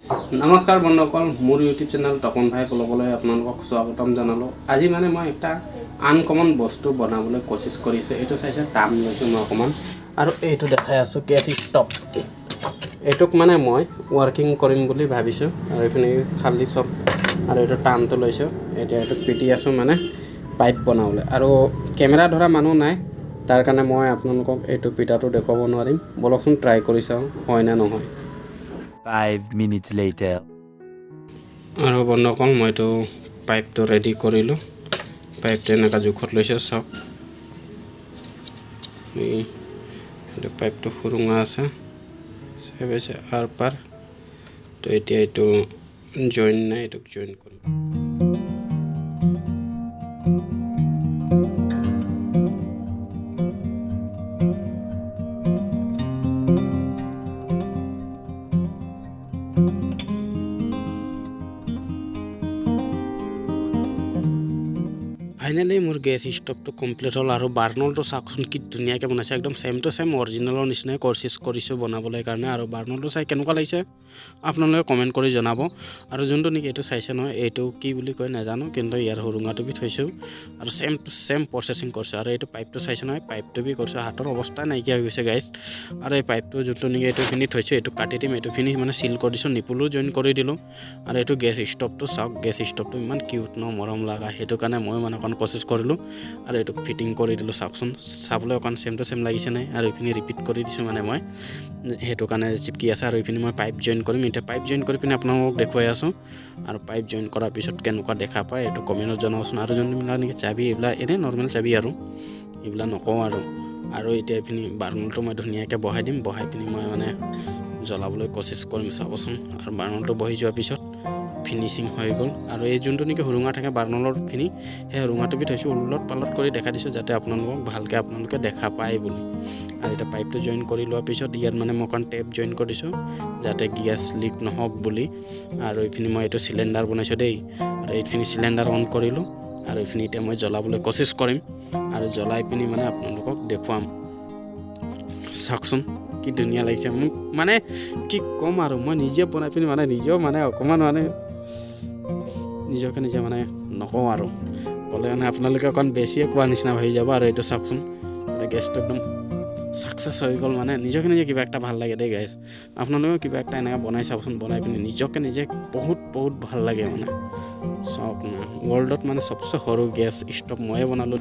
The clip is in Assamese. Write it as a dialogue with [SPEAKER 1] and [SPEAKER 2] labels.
[SPEAKER 1] নমস্কাৰ বন্ধুসকল, মোৰ ইউটিউব চেনেল তপন ভাই ব্লগলৈ আপোনালোকক স্বাগতম জনালোঁ। আজি মানে মই এটা আনকমন বস্তু বনাবলৈ কোচিছ কৰিছোঁ। এইটো চাইছে দাম লৈছোঁ মই অকণমান, আৰু এইটো দেখাই আছোঁ গেছ ষ্টভ। এইটোক মানে মই ৱৰ্কিং কৰিম বুলি ভাবিছোঁ, আৰু এইখিনি খালী চব, আৰু এইটো টানটো লৈছোঁ। এতিয়া এইটো পিটি আছোঁ মানে পাইপ বনাবলৈ, আৰু কেমেৰা ধৰা মানুহ নাই, তাৰ কাৰণে মই আপোনালোকক এইটো পিটাটো দেখুৱাব নোৱাৰিম। বলকচোন ট্ৰাই কৰি চাওঁ হয় নে নহয়।
[SPEAKER 2] 5 minutes later.
[SPEAKER 1] আৰু বন্ধুসকল, মইতো পাইপটো ৰেডি কৰিলোঁ। পাইপটো এনেকুৱা জোখত লৈছোঁ, চাওক এইটো পাইপটো সুৰুঙা আছে, চাই পাইছে আৰ পাৰ। তো এতিয়া এইটো জইন নাই, এইটোক জইন কৰিম। ফাইনেলি মোৰ গেছ ষ্টভটো কমপ্লিট হ'ল, আৰু বাৰ্ণলটো চাওকচোন কি ধুনীয়াকৈ বনাইছে। একদম ছেম টু ছেম অৰিজিনেলৰ নিচিনাই কোচিছ কৰিছোঁ বনাবলৈ কাৰণে। আৰু বাৰ্ণলটো চাই কেনেকুৱা লাগিছে আপোনালোকে কমেণ্ট কৰি জনাব। আৰু যোনটো নেকি এইটো চাইছে নহয়, এইটো কি বুলি কয় নাজানো, কিন্তু ইয়াৰ সুৰুঙাটো বি থৈছোঁ, আৰু ছেম টু ছেম প্ৰচেছিং কৰিছোঁ। আৰু এইটো পাইপটো চাইছে নহয়, পাইপটো বি কৰিছোঁ। হাতৰ অৱস্থা নাইকিয়া হৈ গৈছে গাইজ। আৰু এই পাইপটো যোনটো নেকি এইটো ফিনি থৈছোঁ, এইটো কাটি দিম, এইটো ফিনি মানে চিল কৰি দিছোঁ, নিপুলো জইন কৰি দিলোঁ। আৰু এইটো গেছ ষ্টভটো চাওক, গেছ ষ্টভটো ইমান কিউট ন, মৰম লগা, সেইটো কাৰণে মই মানে অকণ কোচিছ কৰিলোঁ, আৰু এইটো ফিটিং কৰি দিলোঁ। চাওকচোন, চাবলৈ অকণ ছেম টু ছেম লাগিছে নাই, আৰু এইখিনি ৰিপিট কৰি দিছোঁ মানে মই, সেইটো কাৰণে চিপকি আছে। আৰু এইখিনি মই পাইপ জইন কৰিম। এতিয়া পাইপ জইন কৰি পিনে আপোনালোকক দেখুৱাই আছোঁ, আৰু পাইপ জইন কৰাৰ পিছত কেনেকুৱা দেখা পায় এইটো কমেণ্টত জনাবচোন। আৰু যোনবিলাক নেকি চাবি, এইবিলাক এনেই নৰ্মেল চাবি, আৰু এইবিলাক নকওঁ। আৰু এতিয়া এইখিনি বাৰ্ণলটো মই ধুনীয়াকৈ বহাই দিম, বহাই পিনি মই মানে জ্বলাবলৈ কোচিছ কৰিম, চাবচোন। আৰু বাৰ্ণলটো বহি যোৱাৰ পিছত ফিনিচিং হৈ গ'ল। আৰু এই যোনটো নেকি সুৰুঙা থাকে বাৰ্ণলৰ ফিনি, সেই সুৰুঙাটো বি থৈছোঁ, উলট পালট কৰি দেখা দিছোঁ, যাতে আপোনালোকে দেখা পায় বুলি। আৰু এতিয়া পাইপটো জইন কৰি লোৱাৰ পিছত ইয়াত মানে মই অকণ টেপ জইন কৰি দিছোঁ, যাতে গেছ লিক নহওক বুলি। আৰু এইখিনি মই এইটো চিলিণ্ডাৰ বনাইছোঁ দেই, আৰু এইখিনি চিলিণ্ডাৰ অন কৰিলোঁ। আৰু এইখিনি এতিয়া মই জ্বলাবলৈ কোচিছ কৰিম, আৰু জ্বলাই পিনি মানে আপোনালোকক দেখুৱাম। চাওকচোন কি ধুনীয়া লাগিছে, মোক মানে কি ক'ম, আৰু মই নিজে বনাই পিনি মানে নিজেও মানে অকণমান মানে নিজকে নিজে মানে নকওঁ, আৰু ক'লে মানে আপোনালোকে অকণ বেছিয়ে কোৱা নিচিনা ভাবি যাব। আৰু এইটো চাওকচোন, গেছটো একদম ছাকচেছ হৈ গ'ল, মানে নিজকে নিজে কিবা এটা ভাল লাগে দেই গাইজ। আপোনালোকেও কিবা এটা এনেকৈ বনাই চাবচোন, বনাই পিনি নিজকে নিজে বহুত ভাল লাগে মানে। চাওক না, ৱৰ্ল্ডত মানে চবচে সৰু গেছ ষ্টভ ময়ে বনালোঁ।